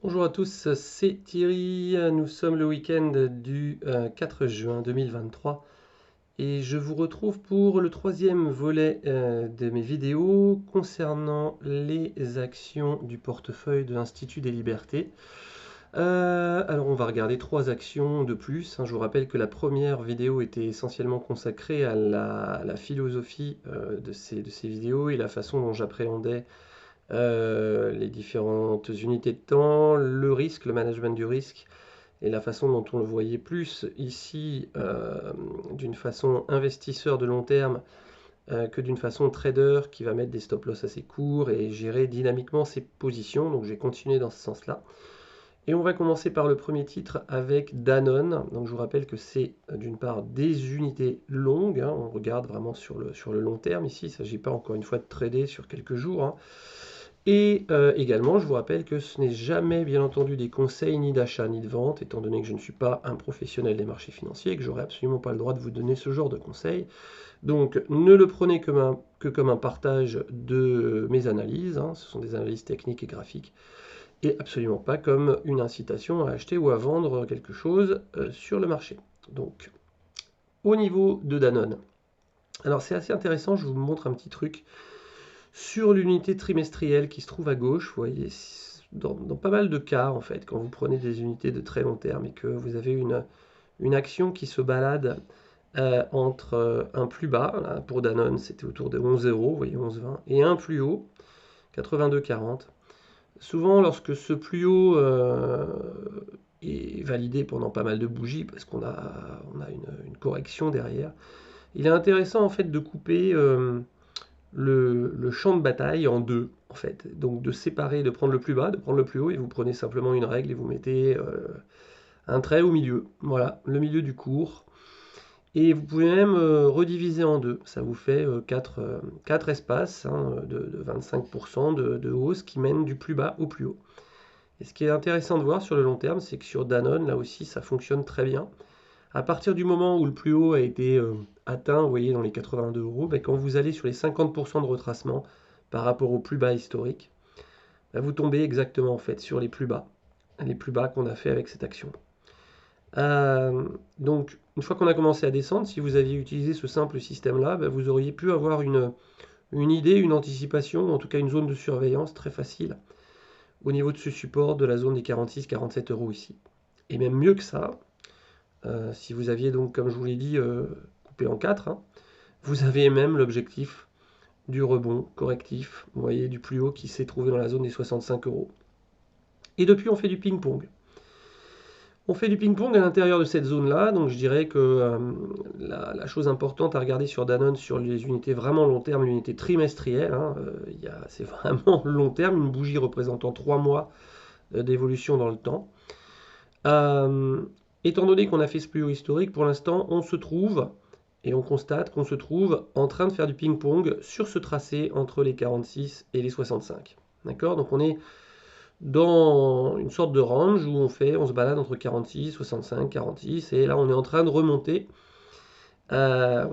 Bonjour à tous, c'est Thierry. Nous sommes le week-end du 4 juin 2023 et je vous retrouve pour le troisième volet de mes vidéos concernant les actions du portefeuille de l'Institut des Libertés. Alors on va regarder trois actions de plus, hein. Je vous rappelle que la première vidéo était essentiellement consacrée à la philosophie de ces vidéos et la façon dont j'appréhendais les différentes unités de temps, le risque, le management du risque, et la façon dont on le voyait plus ici d'une façon investisseur de long terme que d'une façon trader qui va mettre des stop-loss assez courts et gérer dynamiquement ses positions. Donc j'ai continué dans ce sens-là. Et on va commencer par le premier titre avec Danone. Donc je vous rappelle que c'est d'une part des unités longues, hein. On regarde vraiment sur le long terme ici. Il ne s'agit pas encore une fois de trader sur quelques jours, hein. Et également, je vous rappelle que ce n'est jamais, bien entendu, des conseils ni d'achat ni de vente, étant donné que je ne suis pas un professionnel des marchés financiers et que j'aurai absolument pas le droit de vous donner ce genre de conseils. Donc, ne le prenez que comme un partage de mes analyses, hein. Ce sont des analyses techniques et graphiques, et absolument pas comme une incitation à acheter ou à vendre quelque chose sur le marché. Donc, au niveau de Danone. Alors, c'est assez intéressant, je vous montre un petit truc sur l'unité trimestrielle qui se trouve à gauche. Vous voyez, dans pas mal de cas, en fait, quand vous prenez des unités de très long terme et que vous avez une action qui se balade entre un plus bas, là, pour Danone, c'était autour de 11 euros, vous voyez, 11,20, et un plus haut, 82,40. Souvent, lorsque ce plus haut est validé pendant pas mal de bougies, parce qu'on a une correction derrière, il est intéressant en fait de couper le champ de bataille en deux, en fait. Donc de séparer, de prendre le plus bas, de prendre le plus haut, et vous prenez simplement une règle et vous mettez un trait au milieu. Voilà, le milieu du cours. Et vous pouvez même rediviser en deux. Ça vous fait 4 espaces, hein, de 25% de hausse qui mènent du plus bas au plus haut. Et ce qui est intéressant de voir sur le long terme, c'est que sur Danone, là aussi, ça fonctionne très bien. À partir du moment où le plus haut a été atteint, vous voyez, dans les 82 euros, ben, quand vous allez sur les 50% de retracement par rapport au plus bas historique, ben, vous tombez exactement en fait sur les plus bas qu'on a fait avec cette action. Donc, une fois qu'on a commencé à descendre, si vous aviez utilisé ce simple système-là, ben, vous auriez pu avoir une idée, une anticipation, en tout cas une zone de surveillance très facile au niveau de ce support de la zone des 46-47 euros ici. Et même mieux que ça, si vous aviez donc, comme je vous l'ai dit, coupé en 4, hein, vous avez même l'objectif du rebond correctif, vous voyez, du plus haut qui s'est trouvé dans la zone des 65 euros. Et depuis, on fait du ping-pong. On fait du ping-pong à l'intérieur de cette zone-là, donc je dirais que la chose importante à regarder sur Danone, sur les unités vraiment long terme, l'unité trimestrielle, hein, c'est vraiment long terme, une bougie représentant 3 mois d'évolution dans le temps. Étant donné qu'on a fait ce plus haut historique, pour l'instant, on se trouve, et on constate qu'on se trouve en train de faire du ping-pong sur ce tracé entre les 46 et les 65. D'accord? Donc on est dans une sorte de range où on se balade entre 46, 65, 46, et là on est en train de remonter. On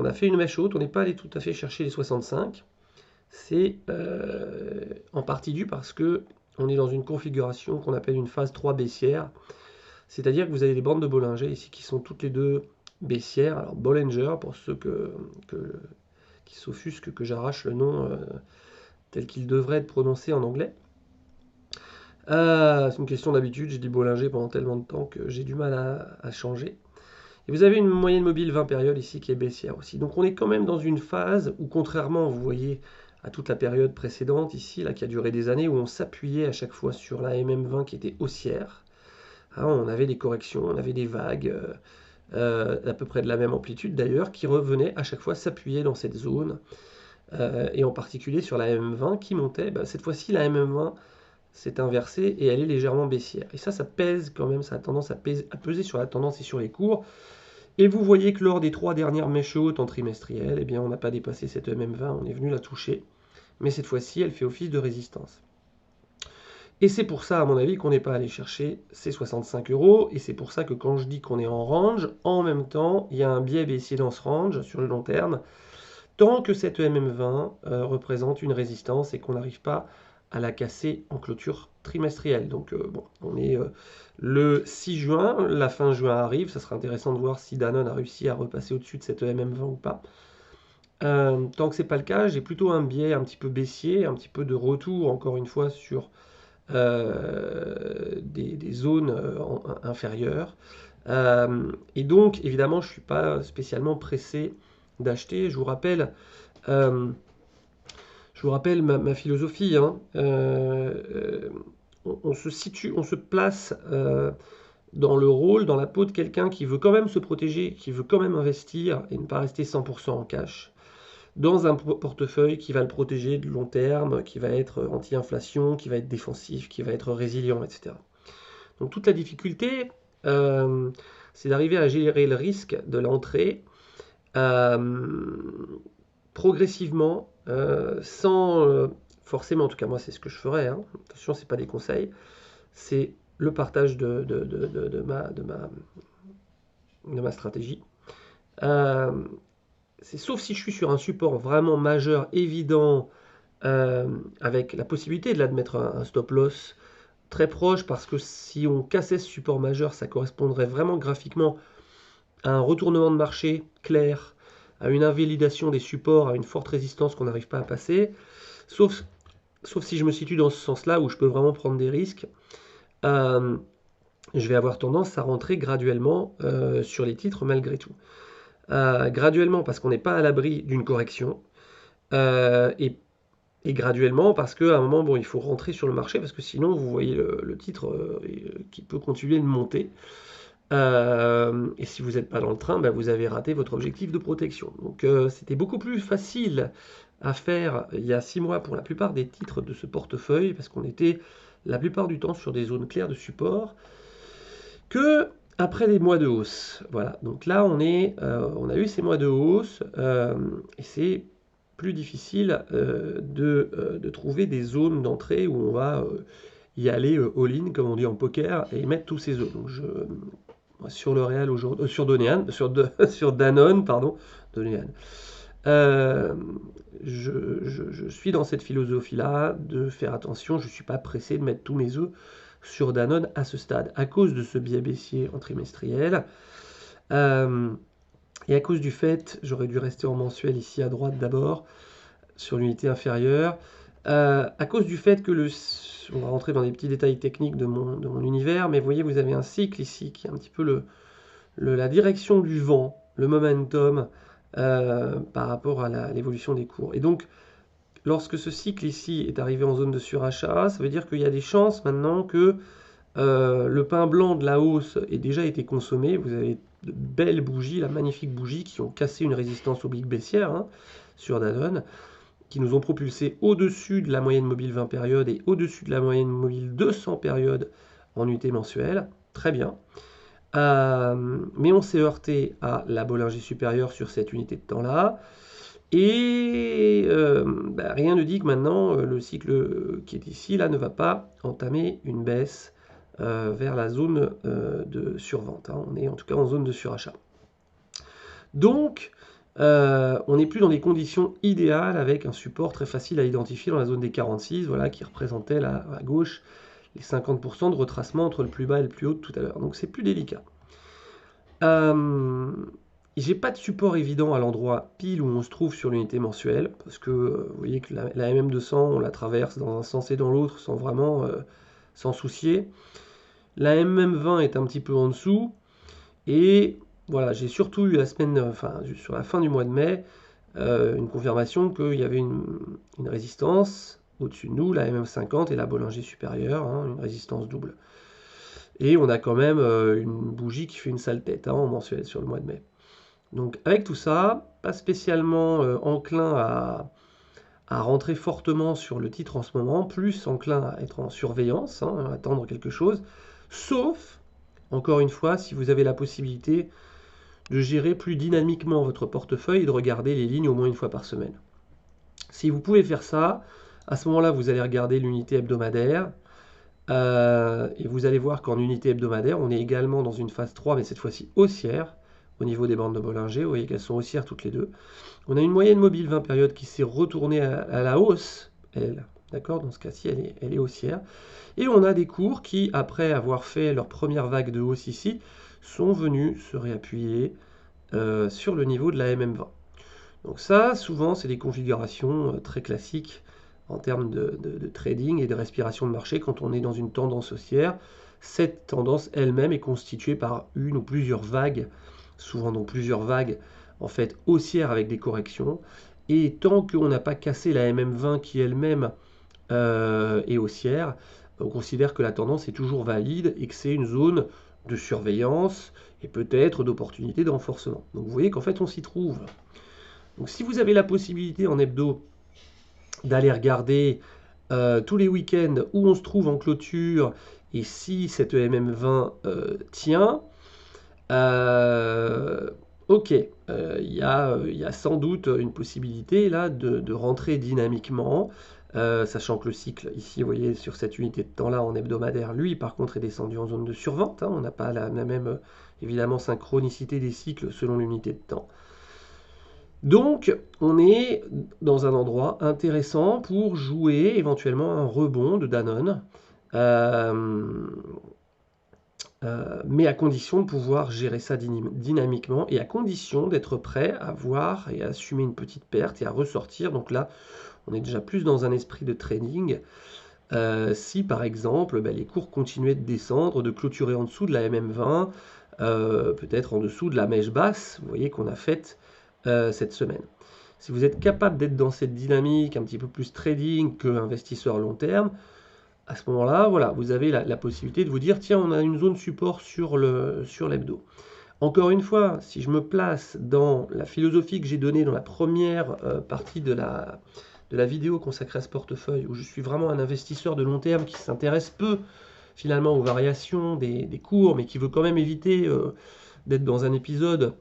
a fait une mèche haute, on n'est pas allé tout à fait chercher les 65. C'est en partie dû parce que on est dans une configuration qu'on appelle une phase 3 baissière. C'est-à-dire que vous avez des bandes de Bollinger ici qui sont toutes les deux baissières. Alors Bollinger, pour ceux qui s'offusquent que j'arrache le nom tel qu'il devrait être prononcé en anglais. C'est une question d'habitude, j'ai dit Bollinger pendant tellement de temps que j'ai du mal à changer. Et vous avez une moyenne mobile 20 périodes ici qui est baissière aussi. Donc on est quand même dans une phase où, contrairement, vous voyez, à toute la période précédente ici, là, qui a duré des années, où on s'appuyait à chaque fois sur la MM20 qui était haussière. Hein, on avait des corrections, on avait des vagues à peu près de la même amplitude d'ailleurs, qui revenaient à chaque fois s'appuyer dans cette zone, et en particulier sur la MM20 qui montait. Ben, cette fois-ci, la MM20 s'est inversée et elle est légèrement baissière. Et ça pèse quand même, ça a tendance à peser sur la tendance et sur les cours. Et vous voyez que lors des 3 dernières mèches hautes en trimestriel, eh bien, on n'a pas dépassé cette MM20, on est venu la toucher. Mais cette fois-ci, elle fait office de résistance. Et c'est pour ça, à mon avis, qu'on n'est pas allé chercher ces 65 euros. Et c'est pour ça que quand je dis qu'on est en range, en même temps, il y a un biais baissier dans ce range sur le long terme, tant que cette MM20 représente une résistance et qu'on n'arrive pas à la casser en clôture trimestrielle. Donc bon, on est le 6 juin, la fin juin arrive, ça sera intéressant de voir si Danone a réussi à repasser au-dessus de cette EMM20 ou pas. Tant que c'est pas le cas, j'ai plutôt un biais un petit peu baissier, un petit peu de retour encore une fois sur des zones inférieures. Et donc évidemment je ne suis pas spécialement pressé d'acheter. Je vous rappelle ma philosophie, hein. On se situe, on se place dans le rôle, dans la peau de quelqu'un qui veut quand même se protéger, qui veut quand même investir et ne pas rester 100% en cash, dans un portefeuille qui va le protéger de long terme, qui va être anti-inflation, qui va être défensif, qui va être résilient, etc. Donc toute la difficulté, c'est d'arriver à gérer le risque de l'entrée progressivement, sans forcément, en tout cas moi c'est ce que je ferais, hein. Attention, c'est pas des conseils, c'est le partage de ma stratégie. C'est sauf si je suis sur un support vraiment majeur, évident, avec la possibilité de mettre un stop loss très proche, parce que si on cassait ce support majeur, ça correspondrait vraiment graphiquement à un retournement de marché clair, à une invalidation des supports, à une forte résistance qu'on n'arrive pas à passer, sauf si je me situe dans ce sens-là où je peux vraiment prendre des risques. Je vais avoir tendance à rentrer graduellement sur les titres malgré tout. Graduellement parce qu'on n'est pas à l'abri d'une correction, et graduellement parce qu'à un moment, bon, il faut rentrer sur le marché, parce que sinon vous voyez le titre qui peut continuer de monter. Et si vous n'êtes pas dans le train, ben, vous avez raté votre objectif de protection. Donc c'était beaucoup plus facile à faire il y a 6 mois pour la plupart des titres de ce portefeuille, parce qu'on était la plupart du temps sur des zones claires de support, que après les mois de hausse. Voilà, donc là on a eu ces mois de hausse, et c'est plus difficile de trouver des zones d'entrée où on va y aller all-in, comme on dit en poker, et mettre tous ces zones. Donc sur le réel aujourd'hui, sur Danone, pardon, Donean. Je suis dans cette philosophie-là de faire attention. Je ne suis pas pressé de mettre tous mes œufs sur Danone à ce stade, à cause de ce biais baissier en trimestriel. Et à cause du fait, j'aurais dû rester en mensuel ici à droite d'abord, sur l'unité inférieure, à cause du fait que on va rentrer dans des petits détails techniques de mon univers, mais vous voyez, vous avez un cycle ici qui est un petit peu la direction du vent, le momentum par rapport à l'évolution des cours. Et donc, lorsque ce cycle ici est arrivé en zone de surachat, ça veut dire qu'il y a des chances maintenant que le pain blanc de la hausse ait déjà été consommé. Vous avez de belles bougies, la magnifique bougie, qui ont cassé une résistance oblique baissière, hein, sur Danone, qui nous ont propulsé au-dessus de la moyenne mobile 20 périodes et au-dessus de la moyenne mobile 200 périodes en unité mensuelle. Très bien. Mais on s'est heurté à la Bollinger supérieure sur cette unité de temps-là. Et rien ne dit que maintenant, le cycle qui est ici, là, ne va pas entamer une baisse vers la zone de survente, hein. On est en tout cas en zone de surachat. Donc, on n'est plus dans des conditions idéales, avec un support très facile à identifier dans la zone des 46, voilà, qui représentait là, à gauche les 50% de retracement entre le plus bas et le plus haut de tout à l'heure. Donc c'est plus délicat. J'ai pas de support évident à l'endroit pile où on se trouve sur l'unité mensuelle, parce que vous voyez que la MM200, on la traverse dans un sens et dans l'autre sans vraiment s'en soucier. La MM20 est un petit peu en dessous, et voilà, j'ai surtout eu sur la fin du mois de mai, une confirmation qu'il y avait une résistance au-dessus de nous, la MM50 et la Bollinger supérieure, hein, une résistance double. Et on a quand même une bougie qui fait une sale tête, hein, en mensuel sur le mois de mai. Donc avec tout ça, pas spécialement enclin à rentrer fortement sur le titre en ce moment, plus enclin à être en surveillance, hein, à attendre quelque chose, sauf, encore une fois, si vous avez la possibilité de gérer plus dynamiquement votre portefeuille et de regarder les lignes au moins une fois par semaine. Si vous pouvez faire ça, à ce moment-là, vous allez regarder l'unité hebdomadaire, et vous allez voir qu'en unité hebdomadaire, on est également dans une phase 3, mais cette fois-ci haussière, au niveau des bandes de Bollinger. Vous voyez qu'elles sont haussières toutes les deux. On a une moyenne mobile 20 périodes qui s'est retournée à la hausse, elle, d'accord? Dans ce cas-ci, elle est haussière. Et on a des cours qui, après avoir fait leur première vague de hausse ici, sont venus se réappuyer sur le niveau de la MM20. Donc ça, souvent, c'est des configurations très classiques en termes de trading et de respiration de marché quand on est dans une tendance haussière. Cette tendance elle-même est constituée par une ou plusieurs vagues, souvent donc plusieurs vagues en fait haussières avec des corrections. Et tant qu'on n'a pas cassé la MM20 qui elle-même est haussière, on considère que la tendance est toujours valide et que c'est une zone de surveillance et peut-être d'opportunité de renforcement. Donc vous voyez qu'en fait on s'y trouve. Donc si vous avez la possibilité en hebdo d'aller regarder tous les week-ends où on se trouve en clôture et si cette MM20 tient, ok, il y a sans doute une possibilité là de rentrer dynamiquement, sachant que le cycle ici, vous voyez, sur cette unité de temps là en hebdomadaire, lui par contre est descendu en zone de survente, hein, on n'a pas la même évidemment synchronicité des cycles selon l'unité de temps. Donc, on est dans un endroit intéressant pour jouer éventuellement un rebond de Danone, mais à condition de pouvoir gérer ça dynamiquement et à condition d'être prêt à voir et à assumer une petite perte et à ressortir. Donc là, on est déjà plus dans un esprit de trading. Si par exemple les cours continuaient de descendre, de clôturer en dessous de la MM20, peut-être en dessous de la mèche basse, vous voyez qu'on a faite cette semaine. Si vous êtes capable d'être dans cette dynamique un petit peu plus trading que investisseur long terme, à ce moment-là, voilà, vous avez la possibilité de vous dire, tiens, on a une zone support sur l'hebdo. Encore une fois, si je me place dans la philosophie que j'ai donnée dans la première partie de la vidéo consacrée à ce portefeuille, où je suis vraiment un investisseur de long terme qui s'intéresse peu finalement aux variations des cours, mais qui veut quand même éviter d'être dans un épisode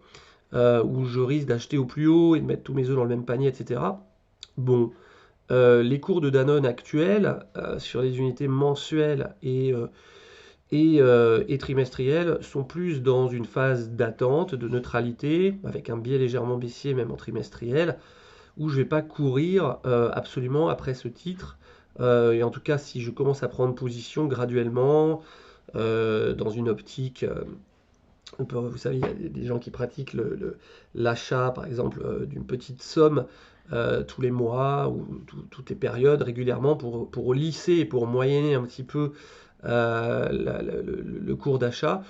où je risque d'acheter au plus haut et de mettre tous mes œufs dans le même panier, etc. Bon, les cours de Danone actuels sur les unités mensuelles et trimestrielles sont plus dans une phase d'attente, de neutralité, avec un biais légèrement baissier même en trimestriel, où je ne vais pas courir absolument après ce titre. Et en tout cas, si je commence à prendre position graduellement, dans une optique vous savez, il y a des gens qui pratiquent l'achat, par exemple, d'une petite somme tous les mois ou toutes les périodes régulièrement pour lisser et pour moyenner un petit peu le cours d'achat.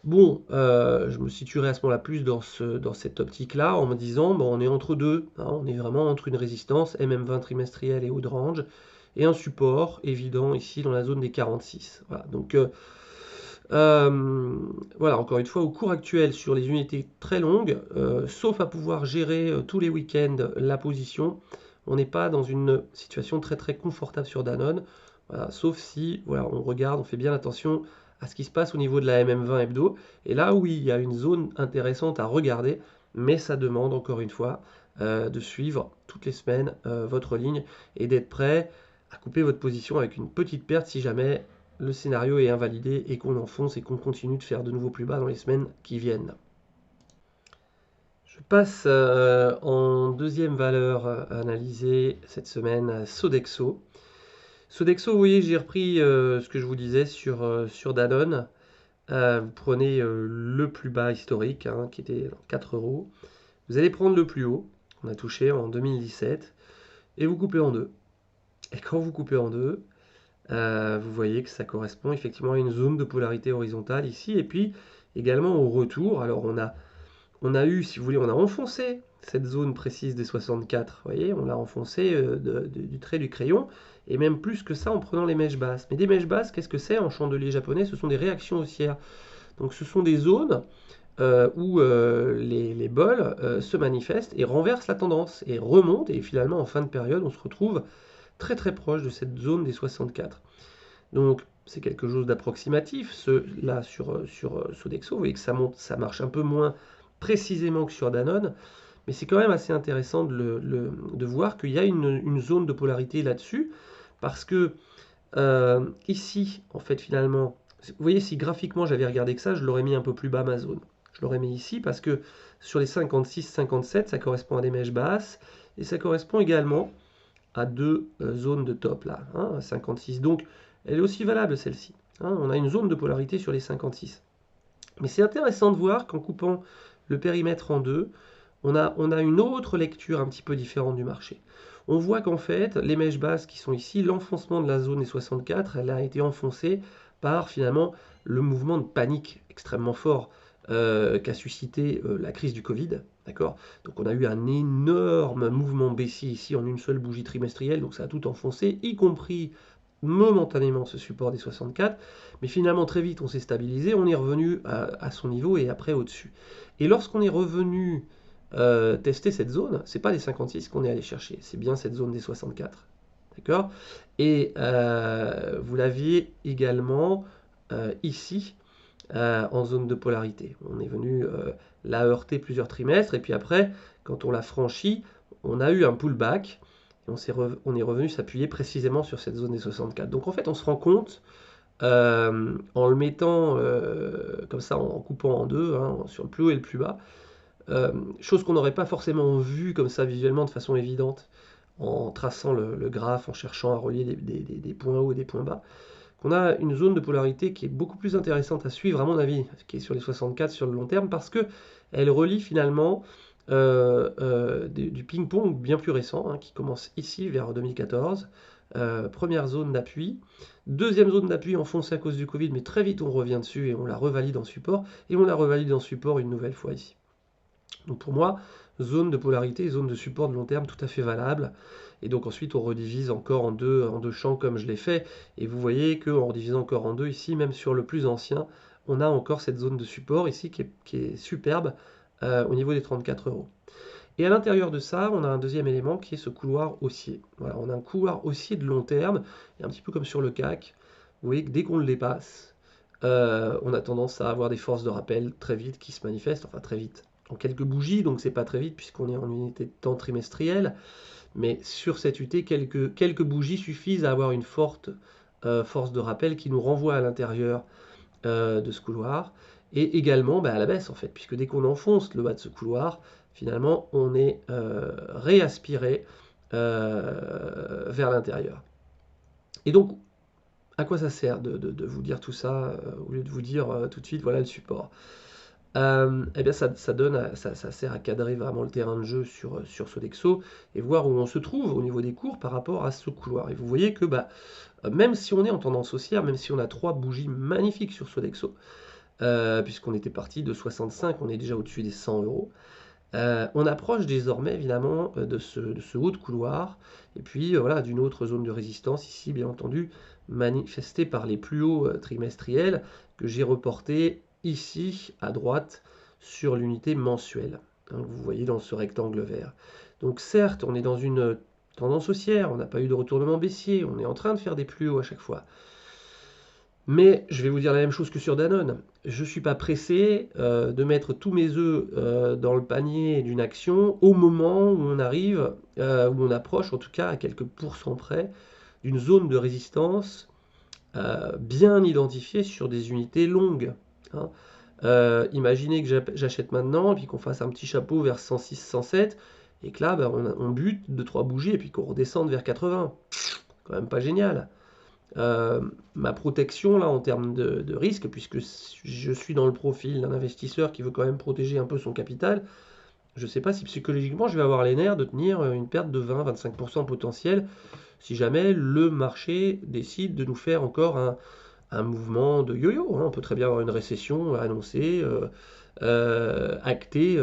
Bon, je me situerai à ce moment-là plus dans cette optique-là en me disant, bon, on est entre deux, hein, on est vraiment entre une résistance MM20 trimestrielle et haut de range et un support évident ici dans la zone des 46. Voilà, donc voilà, encore une fois, au cours actuel sur les unités très longues, sauf à pouvoir gérer tous les week-ends la position, on n'est pas dans une situation très très confortable sur Danone. Voilà, sauf si voilà, on regarde, on fait bien attention à ce qui se passe au niveau de la MM20 hebdo. Et là, oui, il y a une zone intéressante à regarder, mais ça demande encore une fois de suivre toutes les semaines votre ligne et d'être prêt à couper votre position avec une petite perte si jamais le scénario est invalidé et qu'on enfonce et qu'on continue de faire de nouveau plus bas dans les semaines qui viennent. Je passe en deuxième valeur analysée cette semaine, Sodexo. Sodexo, vous voyez, j'ai repris ce que je vous disais sur Danone. Vous prenez le plus bas historique, hein, qui était 4 euros. Vous allez prendre le plus haut, qu'on a touché en 2017, et vous coupez en deux. Et quand vous coupez en deux, vous voyez que ça correspond effectivement à une zone de polarité horizontale ici, et puis également au retour. Alors on a eu, si vous voulez, on a enfoncé cette zone précise des 64, vous voyez, on l'a enfoncé du trait du crayon, et même plus que ça en prenant les mèches basses. Mais des mèches basses, qu'est-ce que c'est en chandelier japonais? Ce sont des réactions haussières. Donc ce sont des zones où les bols se manifestent et renversent la tendance, et remontent, et finalement en fin de période, on se retrouve très très proche de cette zone des 64. Donc c'est quelque chose d'approximatif, là sur Sodexo, vous voyez que ça marche un peu moins précisément que sur Danone, mais c'est quand même assez intéressant de voir qu'il y a une zone de polarité là-dessus, parce que ici, en fait, finalement, vous voyez, si graphiquement j'avais regardé que ça, je l'aurais mis un peu plus bas ma zone. Je l'aurais mis ici parce que sur les 56-57, ça correspond à des mèches basses, et ça correspond également à deux zones de top là, hein, à 56. Donc elle est aussi valable celle-ci. Hein, on a une zone de polarité sur les 56. Mais c'est intéressant de voir qu'en coupant le périmètre en deux, on a une autre lecture un petit peu différente du marché. On voit qu'en fait, les mèches basses qui sont ici, l'enfoncement de la zone des 64, elle a été enfoncée par finalement le mouvement de panique extrêmement fort qu'a suscité la crise du Covid. D'accord. Donc on a eu un énorme mouvement baissier ici en une seule bougie trimestrielle, donc ça a tout enfoncé, y compris momentanément ce support des 64, mais finalement très vite on s'est stabilisé, on est revenu à son niveau et après au-dessus. Et lorsqu'on est revenu tester cette zone, c'est pas les 56 qu'on est allé chercher, c'est bien cette zone des 64. D'accord. Et vous l'aviez également ici en zone de polarité. On est venu la heurter plusieurs trimestres et puis après, quand on l'a franchi, on a eu un pullback et on est revenu s'appuyer précisément sur cette zone des 64. Donc en fait, on se rend compte en le mettant comme ça, en coupant en deux, hein, sur le plus haut et le plus bas, chose qu'on n'aurait pas forcément vue comme ça visuellement de façon évidente, en traçant le graphe, en cherchant à relier des points hauts et des points bas, qu'on a une zone de polarité qui est beaucoup plus intéressante à suivre, à mon avis, qui est sur les 64 sur le long terme, parce que elle relie finalement du ping-pong bien plus récent, hein, qui commence ici vers 2014. Première zone d'appui, deuxième zone d'appui enfoncée à cause du Covid, mais très vite on revient dessus et on la revalide en support, et on la revalide en support une nouvelle fois ici. Donc pour moi, zone de polarité, zone de support de long terme tout à fait valable. Et donc ensuite on redivise encore en deux champs comme je l'ai fait. Et vous voyez qu'en redivisant encore en deux ici, même sur le plus ancien, on a encore cette zone de support ici qui est superbe au niveau des 34 euros. Et à l'intérieur de ça, on a un deuxième élément qui est ce couloir haussier. Voilà, on a un couloir haussier de long terme, et un petit peu comme sur le CAC. Vous voyez que dès qu'on le dépasse, on a tendance à avoir des forces de rappel très vite qui se manifestent, enfin très vite, en quelques bougies, donc c'est pas très vite puisqu'on est en unité de temps trimestrielle, mais sur cette UT, quelques bougies suffisent à avoir une forte force de rappel qui nous renvoie à l'intérieur de ce couloir, et également à la baisse en fait, puisque dès qu'on enfonce le bas de ce couloir, finalement on est réaspiré vers l'intérieur. Et donc, à quoi ça sert de vous dire tout ça au lieu de vous dire tout de suite voilà le support? Eh bien ça sert à cadrer vraiment le terrain de jeu sur Sodexo et voir où on se trouve au niveau des cours par rapport à ce couloir. Et vous voyez que même si on est en tendance haussière, même si on a 3 bougies magnifiques sur Sodexo, puisqu'on était parti de 65, on est déjà au-dessus des 100 euros. On approche désormais évidemment de ce haut de couloir, et puis voilà, d'une autre zone de résistance, ici bien entendu, manifestée par les plus hauts trimestriels, que j'ai reporté ici à droite sur l'unité mensuelle, hein, que vous voyez dans ce rectangle vert. Donc certes, on est dans une tendance haussière, on n'a pas eu de retournement baissier, on est en train de faire des plus hauts à chaque fois. Mais je vais vous dire la même chose que sur Danone. Je ne suis pas pressé de mettre tous mes œufs dans le panier d'une action au moment où on arrive, où on approche en tout cas à quelques pourcents près, d'une zone de résistance bien identifiée sur des unités longues. Hein. Imaginez que j'achète maintenant et puis qu'on fasse un petit chapeau vers 106, 107 et que là on bute 2-3 bougies et puis qu'on redescende vers 80. Quand même pas génial. Ma protection là en termes de risque, puisque je suis dans le profil d'un investisseur qui veut quand même protéger un peu son capital, je ne sais pas si psychologiquement je vais avoir les nerfs de tenir une perte de 20-25% potentielle si jamais le marché décide de nous faire encore un mouvement de yo-yo. Hein. On peut très bien avoir une récession annoncée, actée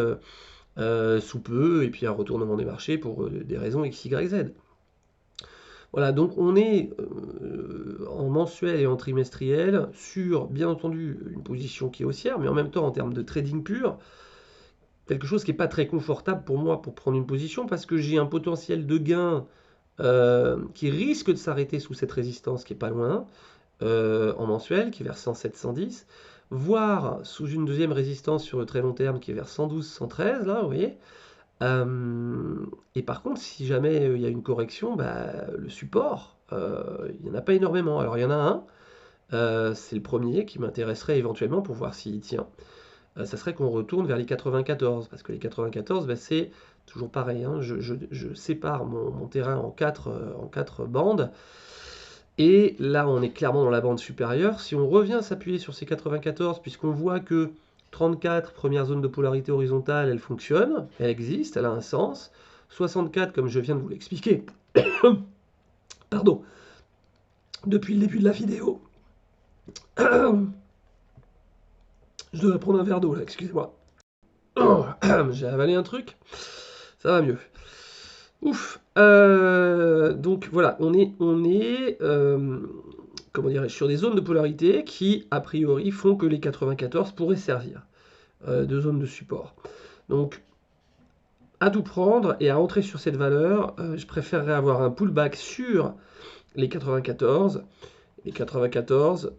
sous peu, et puis un retournement des marchés pour des raisons X, Y, Z. Voilà, donc on est en mensuel et en trimestriel sur, bien entendu, une position qui est haussière, mais en même temps, en termes de trading pur, quelque chose qui n'est pas très confortable pour moi pour prendre une position, parce que j'ai un potentiel de gain qui risque de s'arrêter sous cette résistance qui est pas loin, en mensuel, qui est vers 107-110, voire sous une deuxième résistance sur le très long terme qui est vers 112-113, là, vous voyez. Et par contre, si jamais il y a une correction, le support, il n'y en a pas énormément. Alors il y en a un, c'est le premier qui m'intéresserait éventuellement pour voir s'il tient. Ça serait qu'on retourne vers les 94, parce que les 94, c'est toujours pareil, hein, je sépare mon terrain en quatre bandes. Et là, on est clairement dans la bande supérieure. Si on revient s'appuyer sur ces 94, puisqu'on voit que 34, première zone de polarité horizontale, elle fonctionne, elle existe, elle a un sens. 64, comme je viens de vous l'expliquer, pardon, depuis le début de la vidéo. Je dois prendre un verre d'eau là, excusez-moi. J'ai avalé un truc, ça va mieux. Ouf. Donc voilà, on est comment dirais-je, sur des zones de polarité qui, a priori, font que les 94 pourraient servir de zone de support. Donc, à tout prendre et à entrer sur cette valeur, je préférerais avoir un pullback sur les 94. Les 94,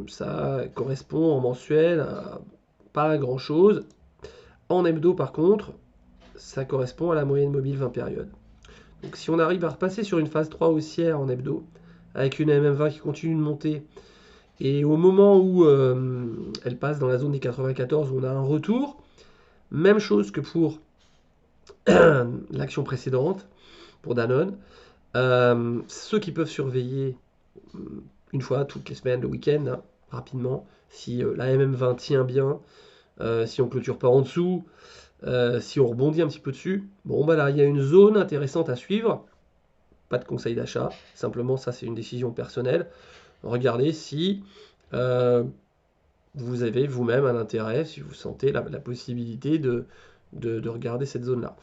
ça correspond en mensuel à pas grand-chose. En hebdo, par contre, ça correspond à la moyenne mobile 20 périodes. Donc si on arrive à repasser sur une phase 3 haussière en hebdo, avec une MM20 qui continue de monter, et au moment où elle passe dans la zone des 94, on a un retour, même chose que pour l'action précédente, pour Danone. Ceux qui peuvent surveiller une fois toutes les semaines, le week-end, hein, rapidement, si la MM20 tient bien, si on clôture pas en dessous, si on rebondit un petit peu dessus, bon bah là il y a une zone intéressante à suivre. Pas de conseil d'achat, simplement ça c'est une décision personnelle. Regardez si vous avez vous-même un intérêt, si vous sentez la possibilité de regarder cette zone-là.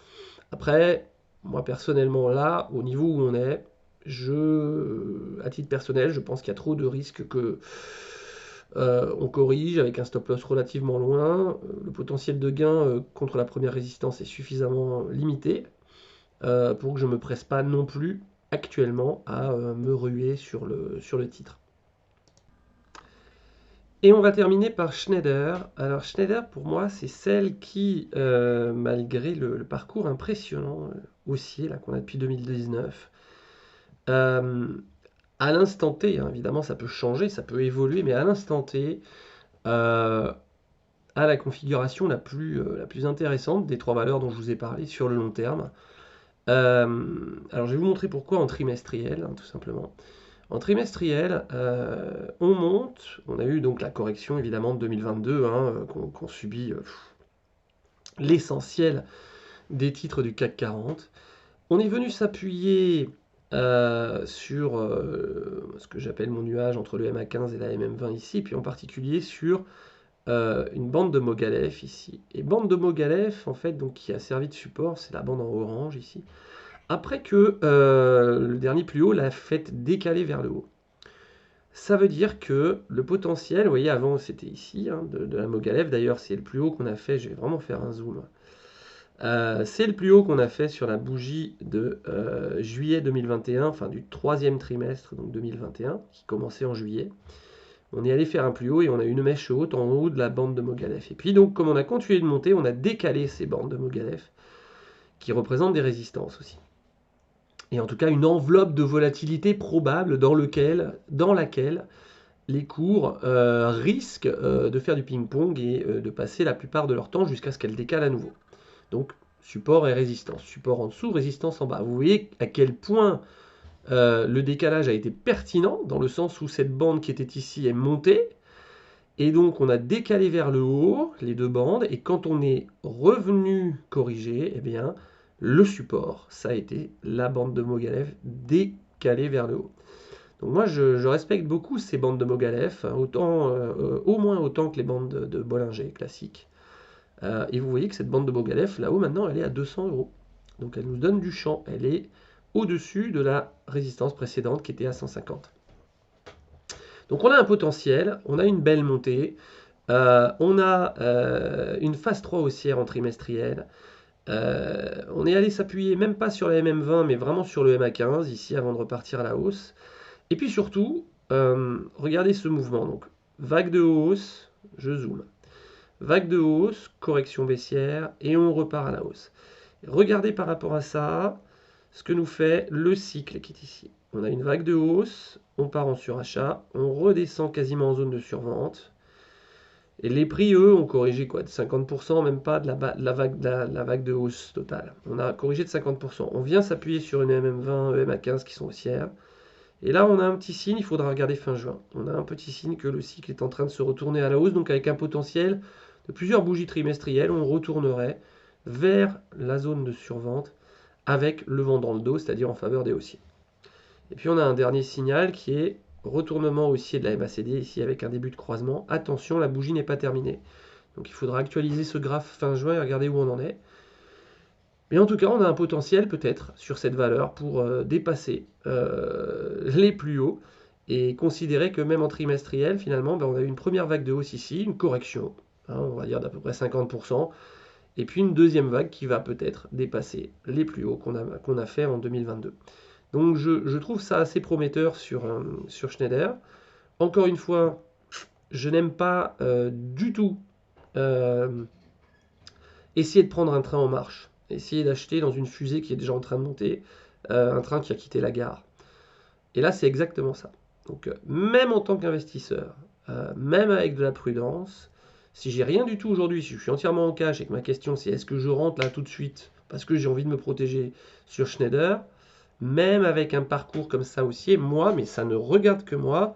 Après, moi personnellement là, au niveau où on est, à titre personnel, je pense qu'il y a trop de risques que on corrige avec un stop loss relativement loin. Le potentiel de gain contre la première résistance est suffisamment limité pour que je ne me presse pas non plus actuellement à me ruer sur le titre. Et on va terminer par Schneider. Alors Schneider, pour moi, c'est celle qui, malgré le parcours impressionnant haussier là, qu'on a depuis 2019, à l'instant T, hein, évidemment ça peut changer, ça peut évoluer, mais à l'instant T, a la configuration la plus intéressante des trois valeurs dont je vous ai parlé sur le long terme. Alors je vais vous montrer pourquoi en trimestriel, hein, tout simplement. En trimestriel, on monte, on a eu donc la correction évidemment de 2022, hein, qu'on subit l'essentiel des titres du CAC 40. On est venu s'appuyer sur ce que j'appelle mon nuage entre le MA15 et la MM20 ici, puis en particulier sur une bande de Mogalef ici. Et bande de Mogalef, en fait, donc, qui a servi de support, c'est la bande en orange ici. Après que le dernier plus haut l'a fait décaler vers le haut. Ça veut dire que le potentiel, vous voyez, avant c'était ici, hein, de la Mogalef, d'ailleurs c'est le plus haut qu'on a fait, je vais vraiment faire un zoom. C'est le plus haut qu'on a fait sur la bougie de juillet 2021, enfin du troisième trimestre, donc 2021, qui commençait en juillet. On est allé faire un plus haut et on a une mèche haute en haut de la bande de Mogalef. Et puis donc, comme on a continué de monter, on a décalé ces bandes de Mogalef, qui représentent des résistances aussi. Et en tout cas, une enveloppe de volatilité probable dans laquelle les cours risquent de faire du ping-pong et de passer la plupart de leur temps jusqu'à ce qu'elles décalent à nouveau. Donc, support et résistance. Support en dessous, résistance en bas. Vous voyez à quel point le décalage a été pertinent, dans le sens où cette bande qui était ici est montée. Et donc, on a décalé vers le haut les deux bandes. Et quand on est revenu corriger, eh bien, le support, ça a été la bande de Mogalef décalée vers le haut. Donc moi, je respecte beaucoup ces bandes de Mogalef, hein, au moins autant que les bandes de Bollinger classiques. Et vous voyez que cette bande de Mogalef, là-haut, maintenant, elle est à 200 €. Donc elle nous donne du champ. Elle est au-dessus de la résistance précédente qui était à 150. Donc on a un potentiel, on a une belle montée, on a une phase 3 haussière en trimestriel. On est allé s'appuyer même pas sur la MM20, mais vraiment sur le MA15, ici, avant de repartir à la hausse. Et puis surtout, regardez ce mouvement. Donc, vague de hausse, je zoome. Vague de hausse, correction baissière, et on repart à la hausse. Regardez par rapport à ça ce que nous fait le cycle qui est ici. On a une vague de hausse, on part en surachat, on redescend quasiment en zone de survente. Et les prix, eux, ont corrigé quoi, de 50%, même pas de la vague de hausse totale. On a corrigé de 50%. On vient s'appuyer sur une MM20, EMA15 qui sont haussières. Et là, on a un petit signe, il faudra regarder fin juin. On a un petit signe que le cycle est en train de se retourner à la hausse, donc avec un potentiel de plusieurs bougies trimestrielles, on retournerait vers la zone de survente avec le vent dans le dos, c'est-à-dire en faveur des haussiers. Et puis on a un dernier signal qui est retournement haussier de la MACD, ici avec un début de croisement. Attention, la bougie n'est pas terminée. Donc il faudra actualiser ce graphe fin juin et regarder où on en est. Mais en tout cas, on a un potentiel peut-être sur cette valeur pour dépasser les plus hauts et considérer que même en trimestriel, finalement, on a eu une première vague de hausse ici, une correction, hein, on va dire d'à peu près 50%, et puis une deuxième vague qui va peut-être dépasser les plus hauts qu'on a fait en 2022. Donc je trouve ça assez prometteur sur Schneider. Encore une fois, je n'aime pas du tout essayer de prendre un train en marche, essayer d'acheter dans une fusée qui est déjà en train de monter, un train qui a quitté la gare. Et là, c'est exactement ça. Donc même en tant qu'investisseur, même avec de la prudence, si j'ai rien du tout aujourd'hui, si je suis entièrement en cash et que ma question c'est est-ce que je rentre là tout de suite parce que j'ai envie de me protéger sur Schneider, même avec un parcours comme ça aussi, moi, mais ça ne regarde que moi,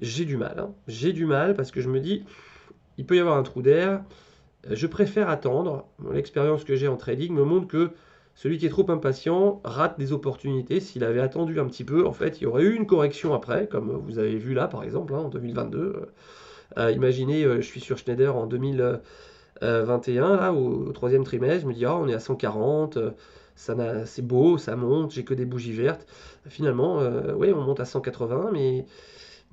j'ai du mal. Hein. J'ai du mal parce que je me dis, il peut y avoir un trou d'air. Je préfère attendre. L'expérience que j'ai en trading me montre que celui qui est trop impatient rate des opportunités. S'il avait attendu un petit peu, en fait, il y aurait eu une correction après, comme vous avez vu là, par exemple, hein, en 2022. Imaginez, je suis sur Schneider en 2021, là, au troisième trimestre, je me dis, oh, on est à 140, c'est beau, ça monte, j'ai que des bougies vertes. Finalement, oui, on monte à 180,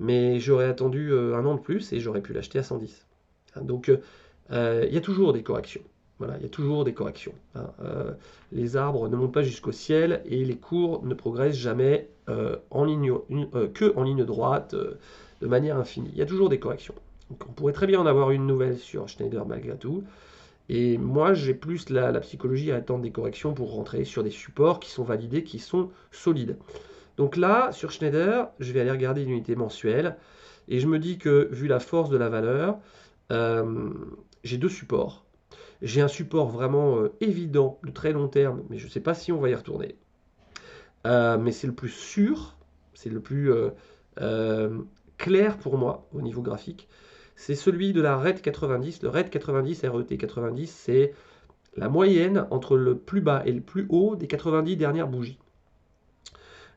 mais j'aurais attendu un an de plus et j'aurais pu l'acheter à 110. Donc, il y a toujours des corrections. Voilà, il y a toujours des corrections. Hein. Les arbres ne montent pas jusqu'au ciel et les cours ne progressent jamais que en ligne droite, de manière infinie. Il y a toujours des corrections. Donc on pourrait très bien en avoir une nouvelle sur Schneider malgré tout. Et moi, j'ai plus la psychologie à attendre des corrections pour rentrer sur des supports qui sont validés, qui sont solides. Donc là, sur Schneider, je vais aller regarder l'unité mensuelle. Et je me dis que, vu la force de la valeur, j'ai deux supports. J'ai un support vraiment évident de très long terme, mais je ne sais pas si on va y retourner. Mais c'est le plus sûr, c'est le plus clair pour moi au niveau graphique. C'est celui de la RET 90. Le RET 90, RET 90, c'est la moyenne entre le plus bas et le plus haut des 90 dernières bougies.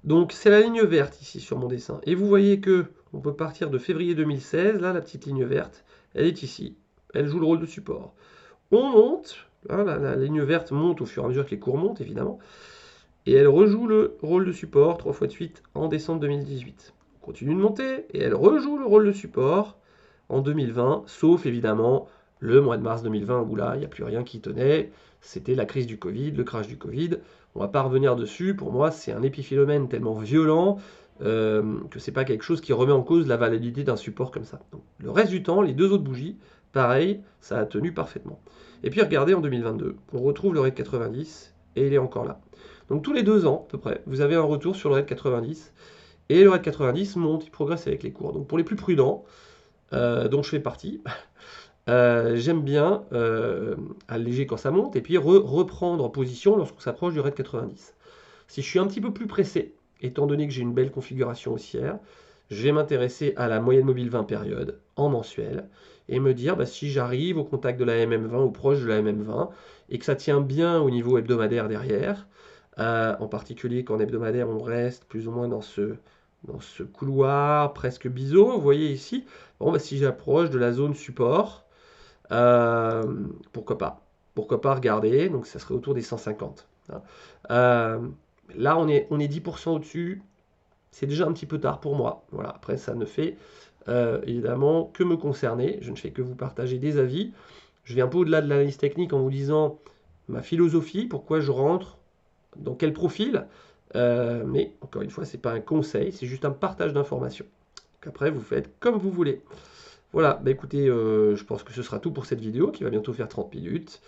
Donc c'est la ligne verte ici sur mon dessin. Et vous voyez que on peut partir de février 2016, là la petite ligne verte, elle est ici. Elle joue le rôle de support. On monte, hein, la ligne verte monte au fur et à mesure que les cours montent évidemment, et elle rejoue le rôle de support 3 fois de suite en décembre 2018. On continue de monter et elle rejoue le rôle de support en 2020, sauf évidemment le mois de mars 2020 où là il n'y a plus rien qui tenait, c'était la crise du Covid, le crash du Covid. On va pas revenir dessus, pour moi c'est un épiphénomène tellement violent que c'est pas quelque chose qui remet en cause la validité d'un support comme ça. Donc, le reste du temps, les deux autres bougies, pareil, ça a tenu parfaitement. Et puis regardez en 2022, on retrouve le RET 90 et il est encore là. Donc tous les 2 ans à peu près, vous avez un retour sur le RET 90 et le RET 90 monte, il progresse avec les cours. Donc pour les plus prudents, dont je fais partie, j'aime bien alléger quand ça monte et puis reprendre position lorsqu'on s'approche du RET 90. Si je suis un petit peu plus pressé, étant donné que j'ai une belle configuration haussière, je vais m'intéresser à la moyenne mobile 20 périodes en mensuel et me dire si j'arrive au contact de la MM20 ou proche de la MM20 et que ça tient bien au niveau hebdomadaire derrière, en particulier qu'en hebdomadaire on reste plus ou moins dans ce couloir presque biseau, vous voyez ici, bon, si j'approche de la zone support, pourquoi pas regarder, donc ça serait autour des 150. Hein. Là on est 10% au-dessus, c'est déjà un petit peu tard pour moi. Voilà, après ça ne fait évidemment que me concerner, je ne fais que vous partager des avis. Je vais un peu au-delà de l'analyse technique en vous disant ma philosophie, pourquoi je rentre, dans quel profil, mais encore une fois, c'est pas un conseil, c'est juste un partage d'informations. Donc après, vous faites comme vous voulez. Voilà, écoutez, je pense que ce sera tout pour cette vidéo qui va bientôt faire 30 minutes.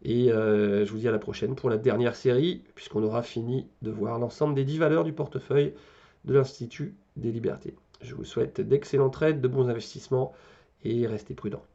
Et je vous dis à la prochaine pour la dernière série, puisqu'on aura fini de voir l'ensemble des 10 valeurs du portefeuille de l'Institut des Libertés. Je vous souhaite d'excellents trades, de bons investissements et restez prudents.